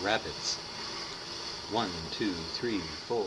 rapids. 1, 2, 3, 4.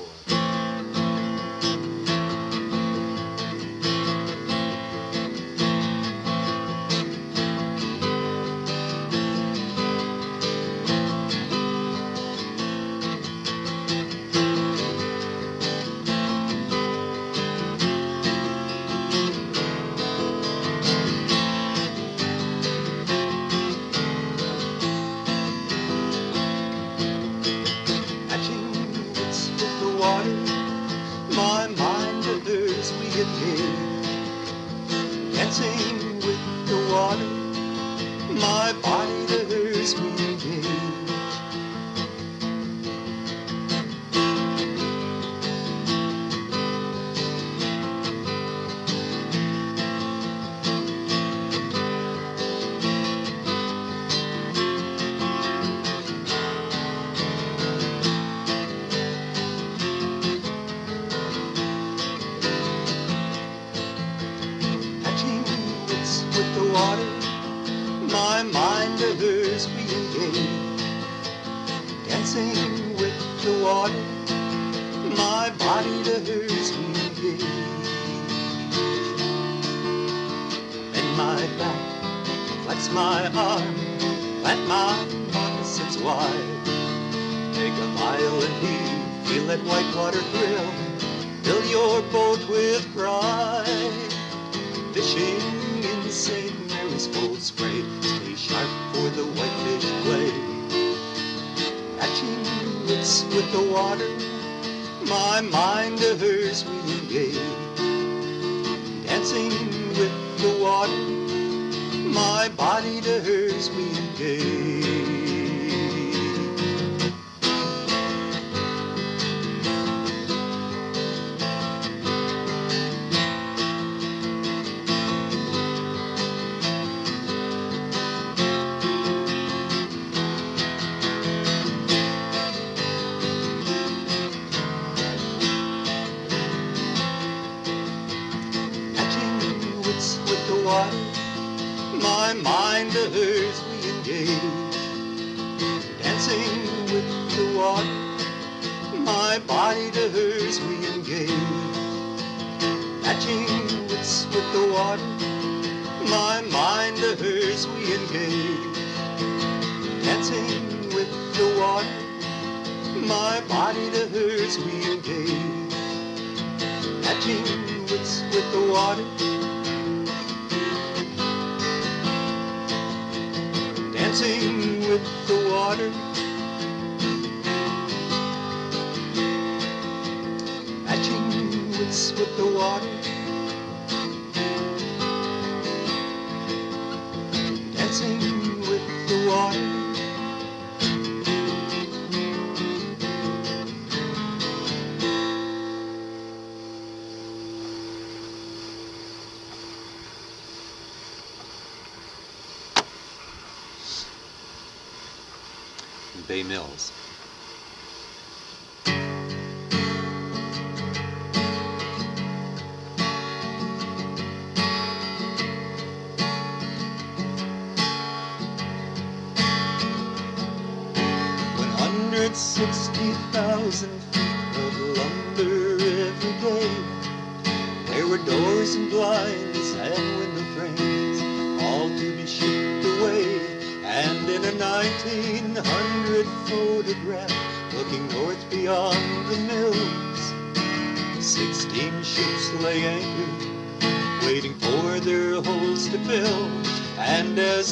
Bay Mills.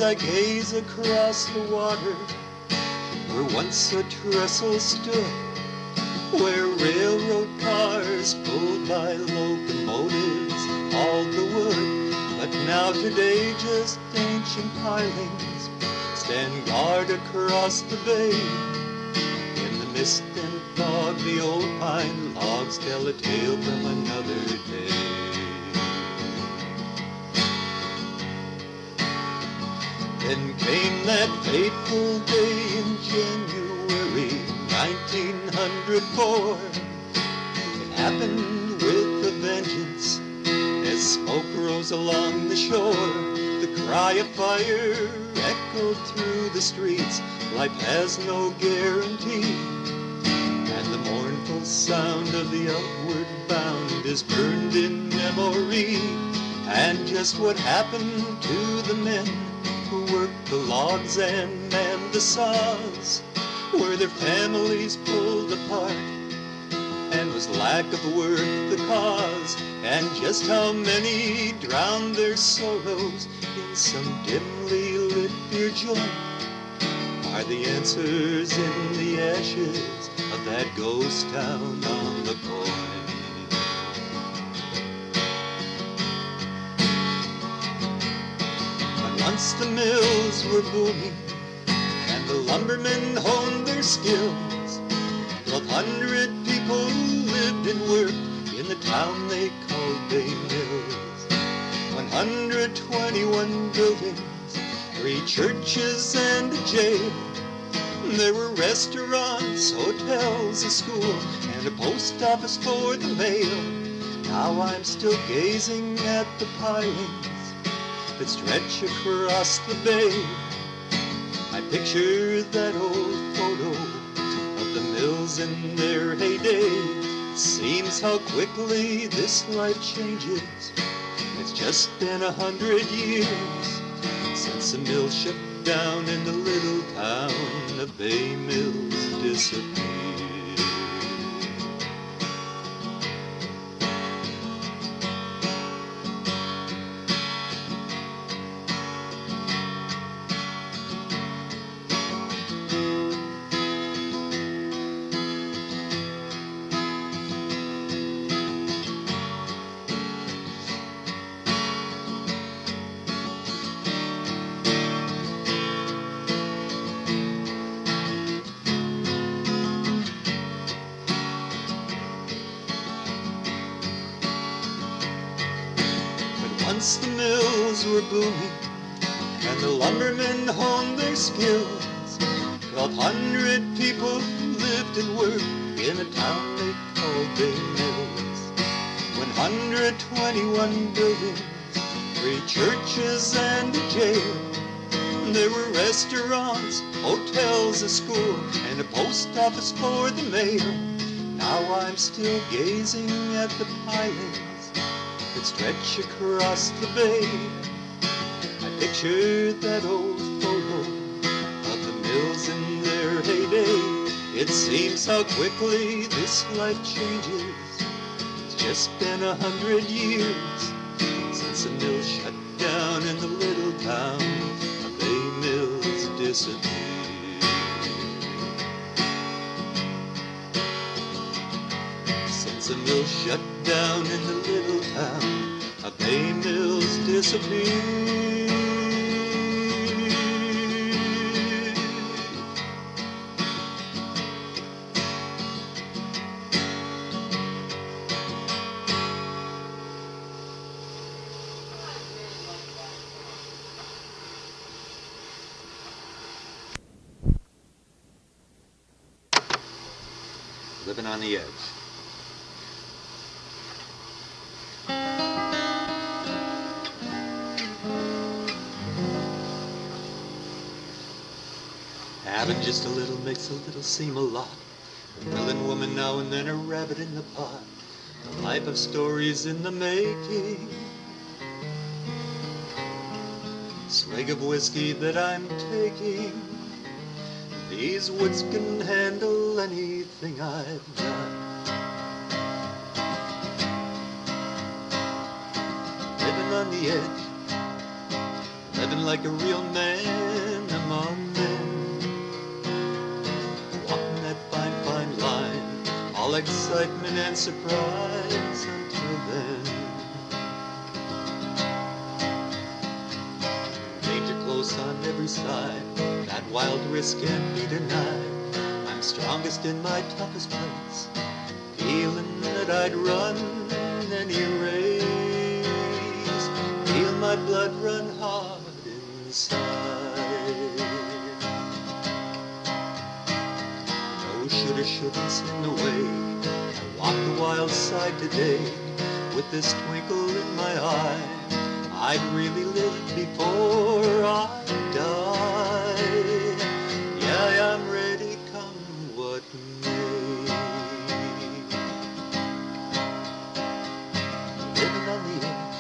I gaze across the water where once a trestle stood, where railroad cars pulled by locomotives hauled the wood, but now today just ancient pilings stand guard across the bay. In the mist and fog the old pine logs tell a tale from another day. Then came that fateful day in January 1904. It happened with a vengeance as smoke rose along the shore. The cry of fire echoed through the streets. Life has no guarantee, and the mournful sound of the outward bound is burned in memory. And just what happened to the men who worked the logs and manned the saws? Were their families pulled apart, and was lack of work the cause? And just how many drowned their sorrows in some dimly lit beer joint? Are the answers in the ashes of that ghost town on the point? But once the mills were booming and the lumbermen honed their skills, 1,200 people lived and worked in the town they called Bay Mills. 121 buildings, 3 churches and a jail. There were restaurants, hotels, a school, and a post office for the mail. Now I'm still gazing at the pilings that stretch across the bay. I picture that old photo of the mills in their heyday. It seems how quickly this life changes. It's just been 100 years since the mill shut down and the little town of Bay Mills disappeared. Once the mills were booming and the lumbermen honed their skills, 1,200 people lived and worked in a town they called Bay Mills. 121 buildings, 3 churches and a jail. There were restaurants, hotels, a school, and a post office for the mail. Now I'm still gazing at the pilings that stretch across the bay. I picture that old photo of the mills in their heyday. It seems how quickly this life changes. It's just been 100 years since the mill shut down and the little town of Bay Mills disappeared. The mill shut down and the little town of Bay Mills disappeared. Living on the Edge. Having just a little makes a little seem a lot. A milling woman now and then, a rabbit in the pot. A life of stories in the making. Swig of whiskey that I'm taking. These woods can handle anything I've got. Living on the edge, living like a real man among men. All excitement and surprise until then. Danger close on every side, that wild risk can't be denied. I'm strongest in my toughest place, feeling that I'd run any race. Feel my blood run hard inside. Should or shouldn'ts in the way. I walk the wild side today with this twinkle in my eye. I'd really live before I die. Yeah, I'm ready come what may. Living on the edge,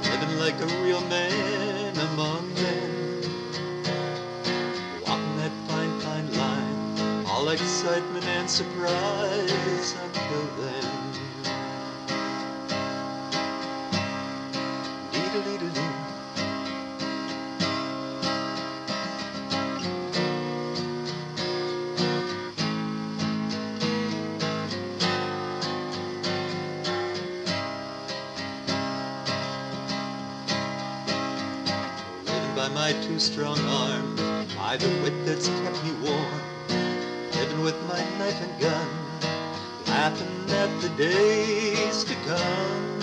living like a real man among men, walking that fine, fine line, all excitement and surprise until then. By my two strong arms, by the wit that's kept me warm, living with my knife and gun, laughing at the days to come,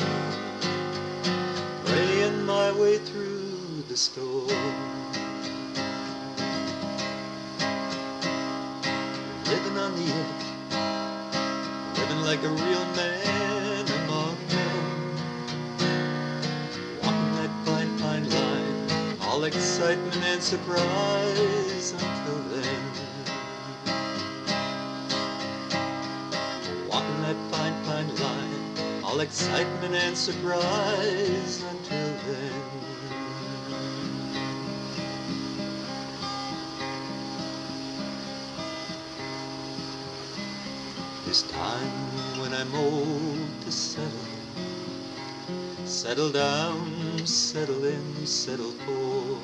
praying my way through the storm. Living on the edge, living like a real man among men, walking that fine, fine line, all excitement and surprise until then. Walking that fine, fine line, all excitement and surprise until then. This time when I'm old to settle down, settle in, settle for.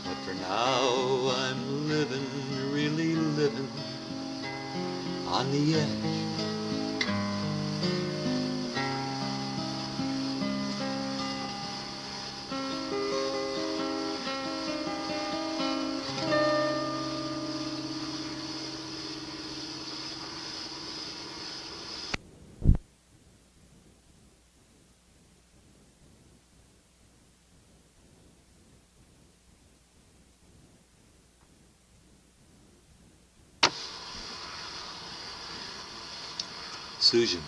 But for now I'm living, really living on the edge. Susan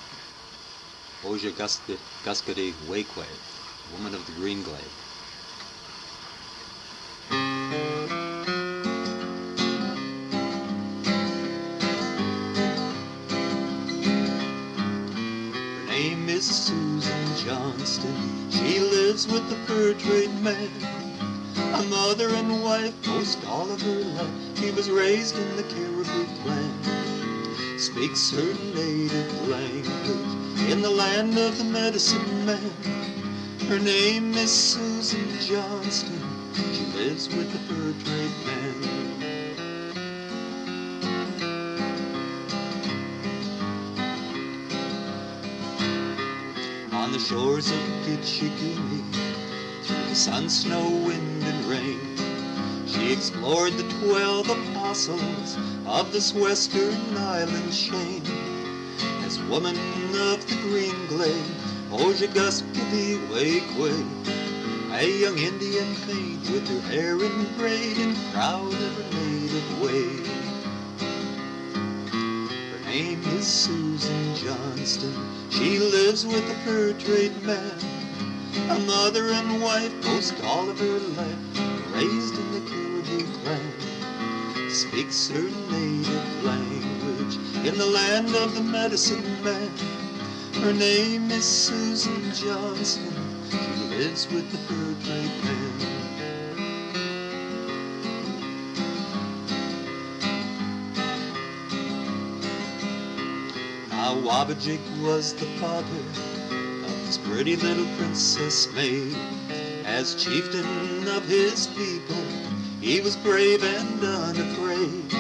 Askwith, woman of the Green Glade. Her name is Susan Johnston. She lives with the fur trade man. A mother and wife most all of her life. She was raised in the Caribou clan. Speaks her native language in the land of the medicine man. Her name is Susan Johnston. She lives with the fur trade man. On the shores of Gitchigumi, through the sun, snow, wind, and rain, she explored the 12 apostles of this western island chain. As woman of the Green Glade, Waubojeeg, a young Indian maid with her hair in braid and proud of her native way. Her name is Susan Johnston. She lives with a fur trade man. A mother and wife most all of her life, raised in the Caribou clan. Speaks her native language in the land of the medicine man. Her name is Susan Johnston. She lives with the fur trade man. Now Waubojeeg was the father of this pretty little princess maid. As chieftain of his people, he was brave and unafraid.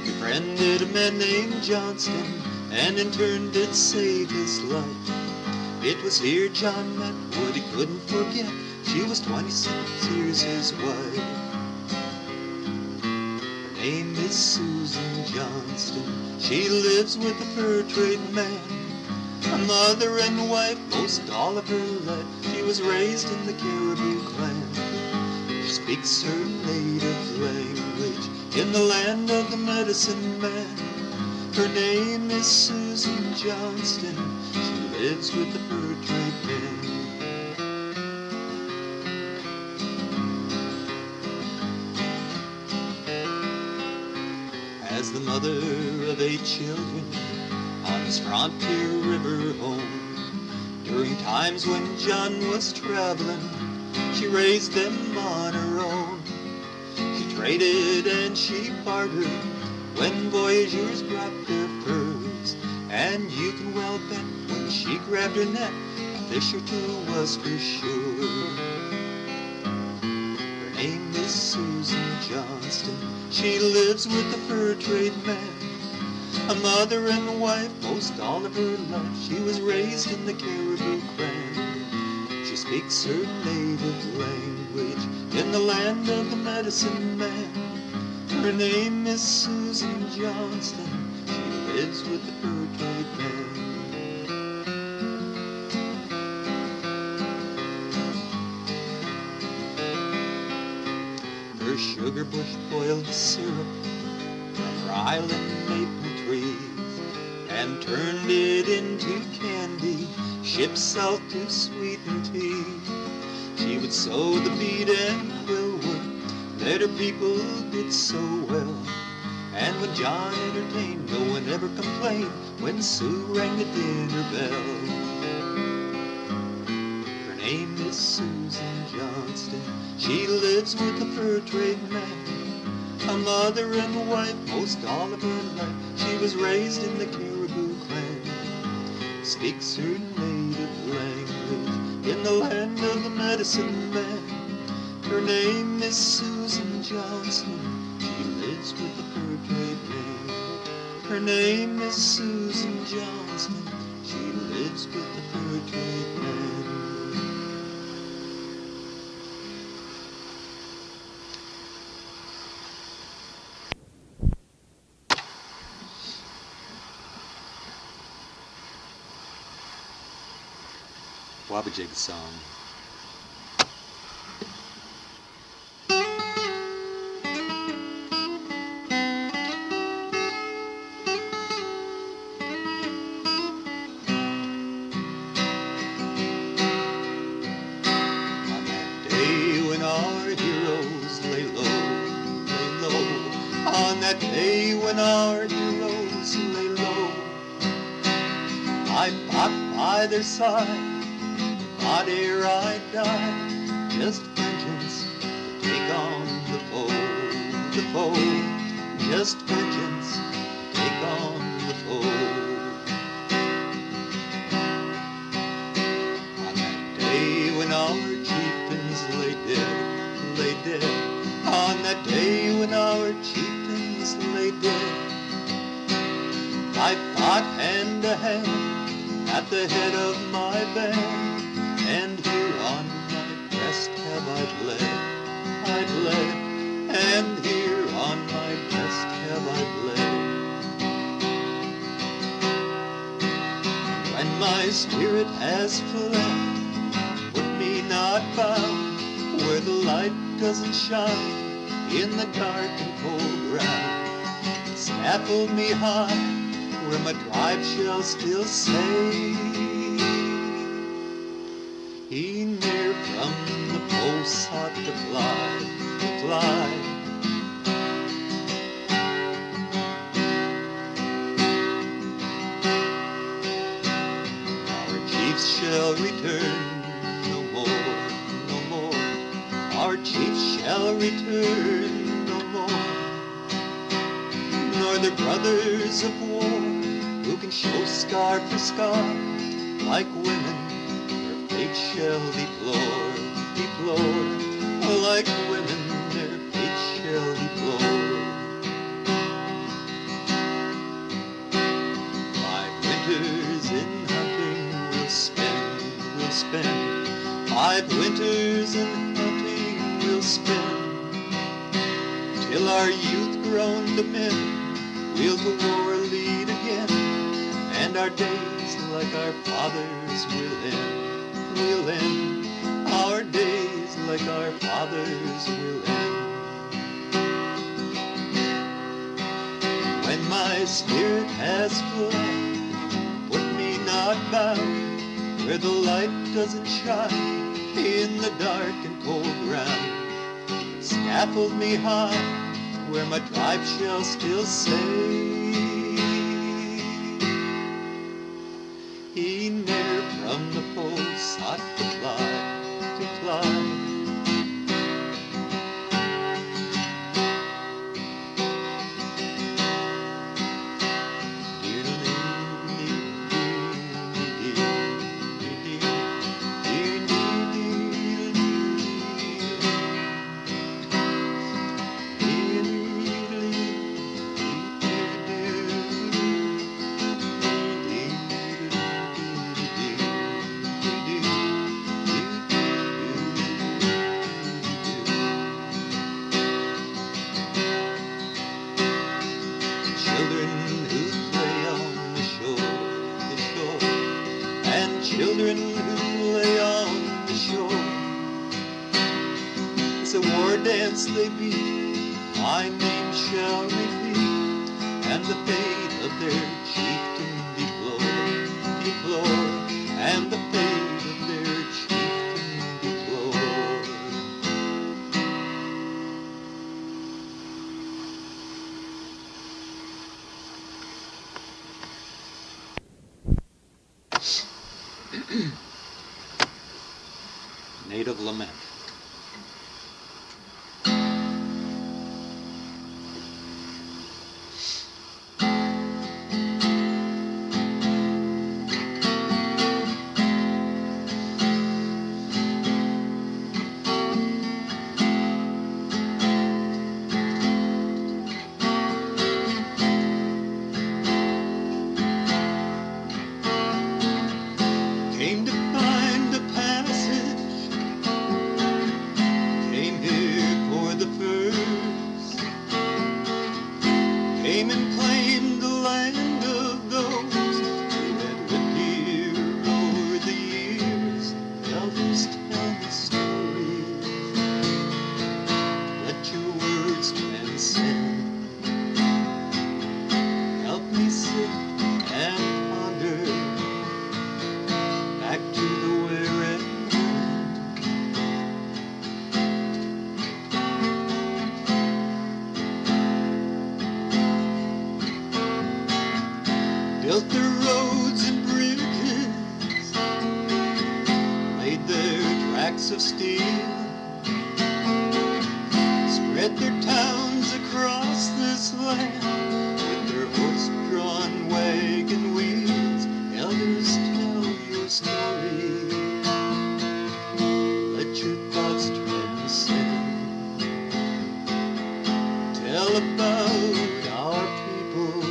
Befriended a man named Johnston, and in turn did save his life. It was here John met what he couldn't forget. She was 26 years his wife. Her name is Susan Johnston. She lives with a fur trade man. A mother and wife most all of her life. She was raised in the Caribou clan. She speaks her native language in the land of the medicine man. Her name is Susan Johnston. She lives with the fur trade man. mother of 8 children on his frontier river home. During times when John was traveling, she raised them on her own. She traded and she bartered when voyageurs brought their furs, and you can well bet when she grabbed her net, a fish or two was for sure. Her name is Susan Johnston. She lives with the fur trade man, a mother and wife most all of her life. She was raised in the Caribou clan. She speaks her native language in the land of the medicine man. Her name is Susan Johnston. She lives with the fur trade man. Her sugar bush boiled the syrup from her island maple trees and turned it into candy, shipped south to sweeten tea. She would sew the bead and quill work that her people did so well. And when John entertained, no one ever complained when Sue rang the dinner bell. Her name is Susan Johnston. She lives with the fur trade man, a mother and wife most all of her life. She was raised in the Caribou clan, speaks her native language in the land of the medicine man. Her name is Susan Johnston. She lives with the fur trade man. Her name is Susan Johnston. She lives with the fur trade man. Waubojeeg song. On that day when our heroes lay low, I fought by their side, fought ere I died, just vengeance to take on the foe, just vengeance to take on the foe. On that day when our chieftains lay dead, on that day when our chieftains lay dead, I fought hand to hand at the head of my band, and here on my breast have I bled, and here on my breast have I bled. When my spirit has fled, put me not bound where the light doesn't shine in the dark and cold ground. Scaffold me high where my tribe shall still say, he ne'er from the post sought to fly. Our chiefs shall return no more. Our chiefs shall return no more, nor their brothers of war, who can show scar for scar, like women their fate shall deplore, like women their fate shall deplore. 5 winters in hunting we'll spend, 5 winters in hunting we'll spend, till our youth grown to men, we'll to war lead again, and our days like our fathers will end, our days like our fathers will end. When my spirit has fled, put me not bound where the light doesn't shine in the dark and cold ground. Scaffold me high where my tribe shall still say, he ne'er from the pole sought to fly. Children who lay on the shore, it's a war dance they beat, my name shall repeat, and the fate of their chieftain deplore, and the fate of their chieftain deplore. Native Lament. Came to find a passage, came here for the first, came and claimed the land of those who had lived here over the years. Elders tell the story, let your words transcend, help me sit and ponder back to the where and when. Built their roads and bridges, laid their tracks of steel, spread their towns across this land with their horse-drawn wagon wheels. Elders tell your story, let your thoughts transcend, tell about our people,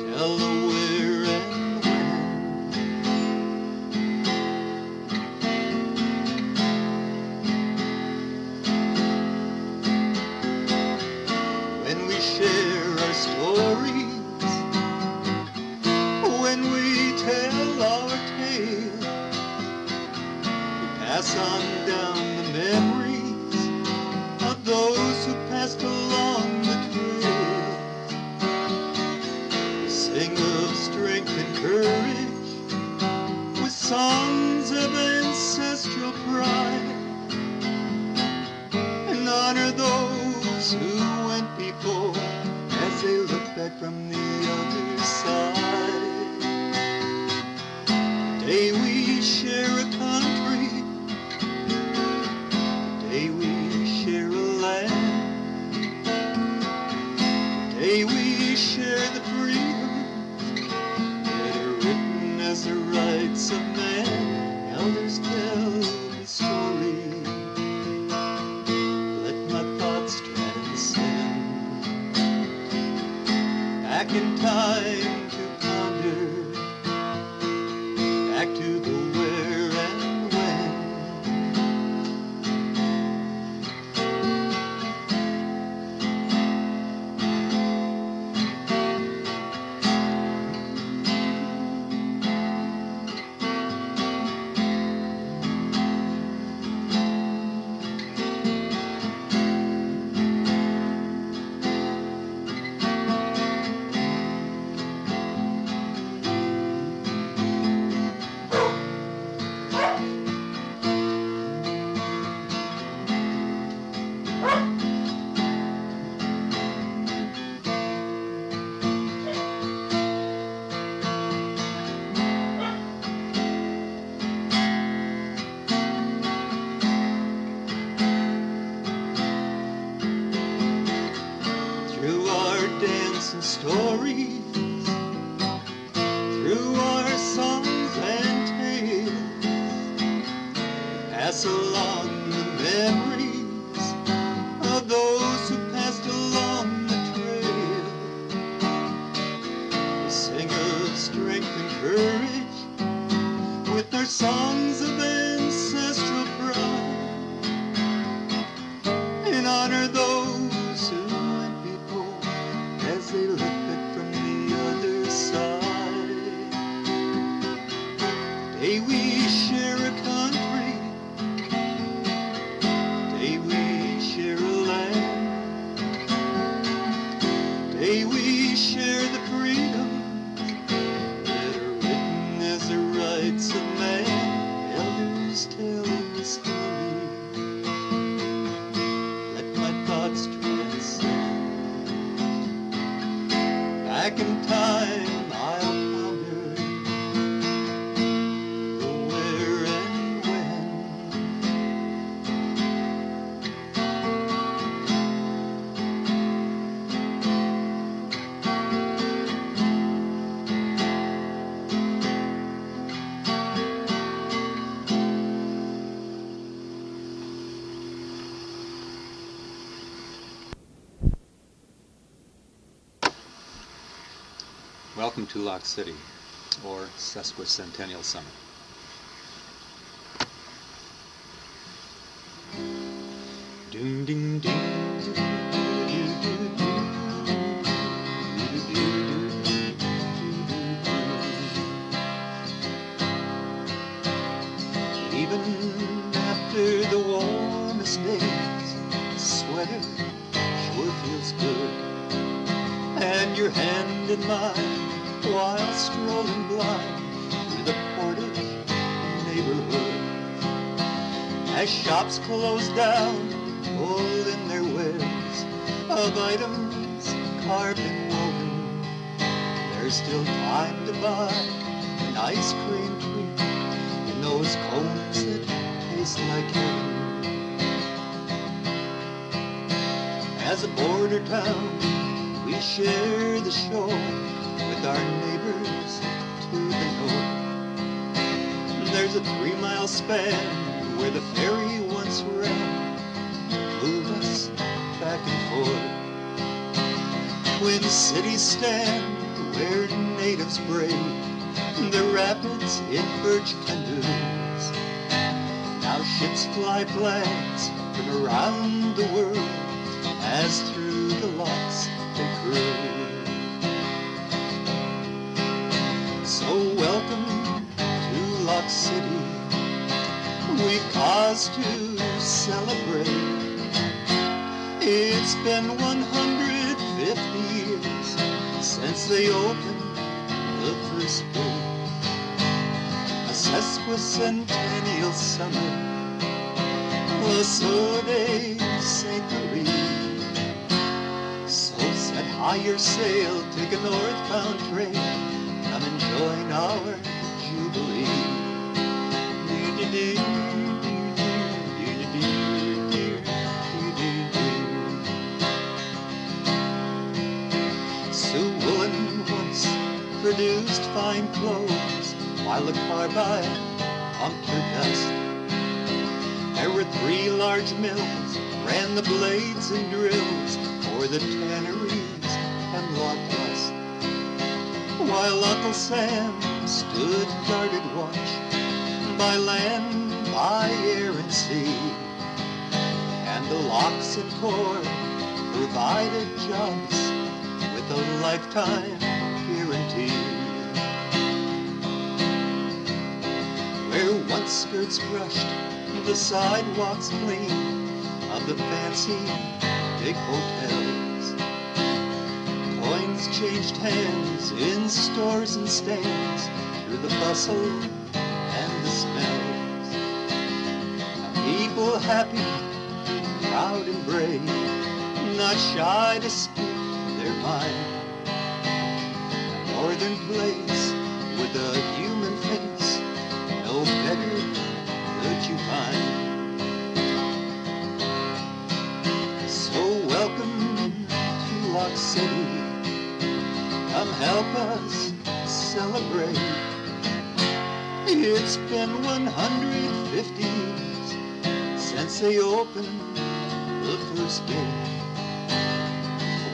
tell the where and when. When we share our stories, when we tell our tale, we pass on down the memories of those who passed along the trail. We sing of strength and courage with songs of ancestral pride, and honor those who went before as they look back from the other side. Today we share a country, today we share a land, today we share the freedoms that are written as the rights of man. Elders tell the story, let my thoughts transcend, back in time to ponder, back to the where and when. with their songs of ancestral pride, and honor those who went before as they look back from the other side. Today we share a country, today we share a land, today we share the freedoms that are written as the rights of man. Elders telling the story, let my thoughts transcend. Back in time I'll ponder the where and when. Welcome to Lock City, or Sesquicentennial Summit. Ding ding ding. Even after the warmest days, a sweater sure feels good. And your hand in mine while strolling blind through the Portage neighborhood. As shops close down, pull in their wares of items carved and woven, there's still time to buy an ice cream treat in those cones that taste like heaven. As a border town, we share the shore with our neighbors to the north. There's a 3-mile span where the ferry once ran, moved us back and forth. When cities stand where natives brave the rapids in birch canoes, now ships fly flags from around the world as through the locks they cruise. So welcome to Lock City, we've cause to celebrate. It's been 150 years since they opened the first gate. A sesquicentennial summer, a Sunday St. Marie. So set higher sail, take a northbound train, come and join our jubilee. Sue Woolen once produced fine clothes while the carbide pumped her dust. There were 3 large mills, ran the blades and drills for the tanneries Hemlock West, while Uncle Sam stood guarded watch by land, by air and sea, and the locks and cord provided jobs with a lifetime guarantee. Where once skirts brushed the sidewalks clean of the fancy big hotels, coins changed hands in stores and stands through the bustle and the smells. People happy, proud and brave, not shy to speak their mind. A northern place with a human face, no better could you find. So welcome to Lock City, come help us celebrate. It's been 150 years since they opened the first gate.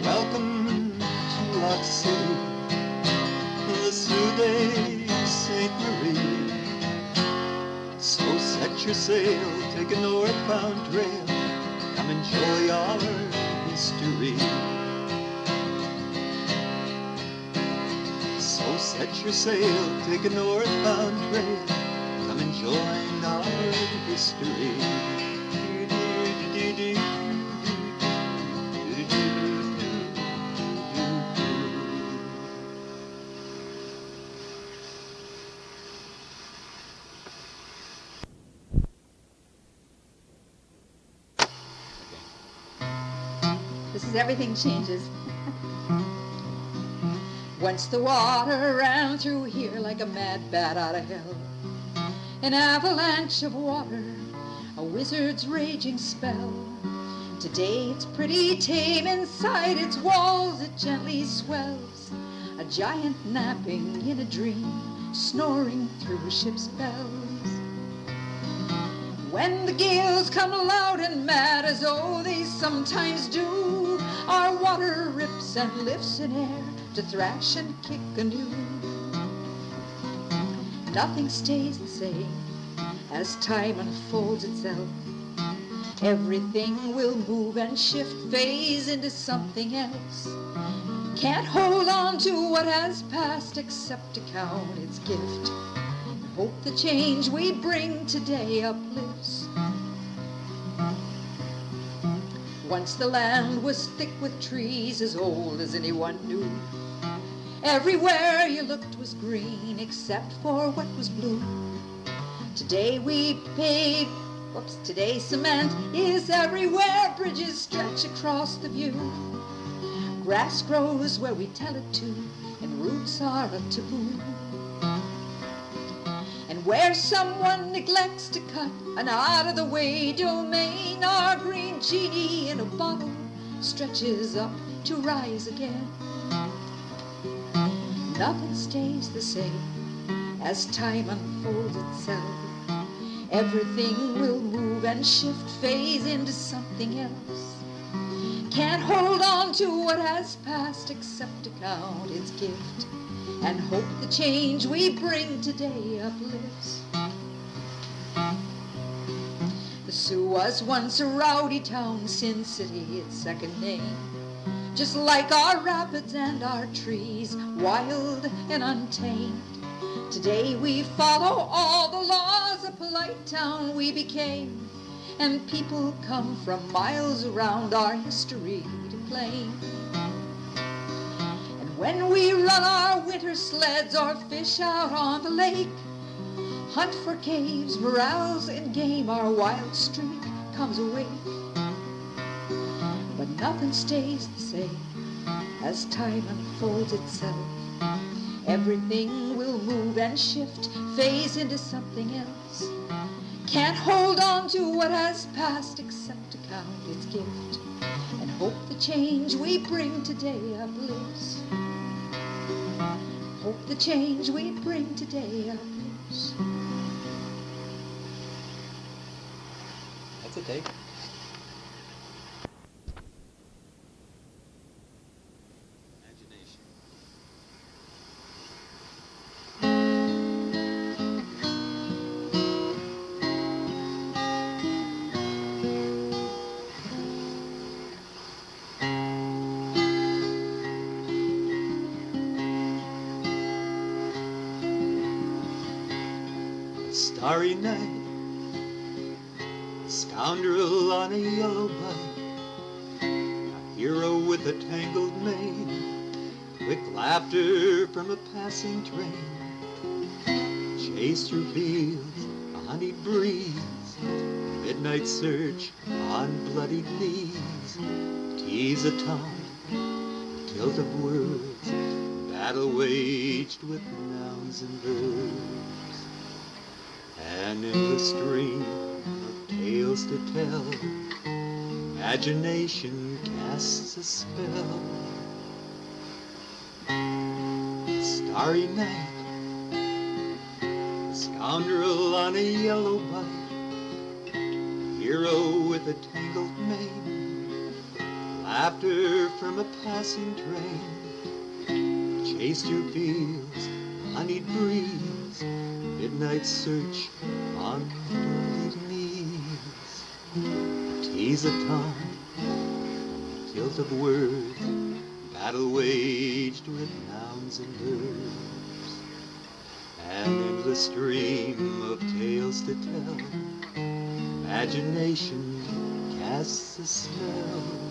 Welcome to Lock City, the Susan St. Marie. set your sail, take a northbound trail, come enjoy our history. So set your sail, take a northbound trail, come and join our history. This is Everything Changes. Once the water ran through here like a mad bat out of hell. An avalanche of water, a wizard's raging spell. Today it's pretty tame inside its walls, it gently swells. A giant napping in a dream, snoring through a ship's bells. When the gales come loud and mad, as oh they sometimes do, our water rips and lifts in air to thrash and kick anew. Nothing stays the same as time unfolds itself. Everything will move and shift, phase into something else. Can't hold on to what has passed except to count its gift. Hope the change we bring today uplifts. Once the land was thick with trees as old as anyone knew. Everywhere you looked was green except for what was blue. Today today cement is everywhere. Bridges stretch across the view. Grass grows where we tell it to, and roots are a taboo. And where someone neglects to cut an out-of-the-way domain, our green genie in a bottle stretches up to rise again. Nothing stays the same as time unfolds itself. Everything will move and shift, phase into something else. Can't hold on to what has passed except to count its gift, and hope the change we bring today uplifts. The Sioux was once a rowdy town, Sin City its second name. Just like our rapids and our trees, wild and untamed. Today we follow all the laws, a polite town we became. And people come from miles around our history to claim. And when we run our winter sleds or fish out on the lake, hunt for caves, morels, and game, our wild streak comes awake. But nothing stays the same as time unfolds itself. Everything will move and shift, phase into something else. Can't hold on to what has passed except to count its gift, and hope the change we bring today uplifts. Hope the change we bring today uplifts. That's a take. Imagination. Starry night, scoundrel on a yellow bike, a hero with a tangled mane, quick laughter from a passing train, chase through fields, a honeyed breeze, midnight search on bloodied knees, tease a taunt, tilt of words, battle waged with nouns and verbs. And in the stream of tales to tell, imagination casts a spell. Starry night, a scoundrel on a yellow bike, hero with a tangled mane, laughter from a passing train, chase through fields, honeyed breeze, midnight search on bloodied seize a taunt, tilt of word, battle waged with nouns and verbs, an endless stream of tales to tell, imagination casts a spell.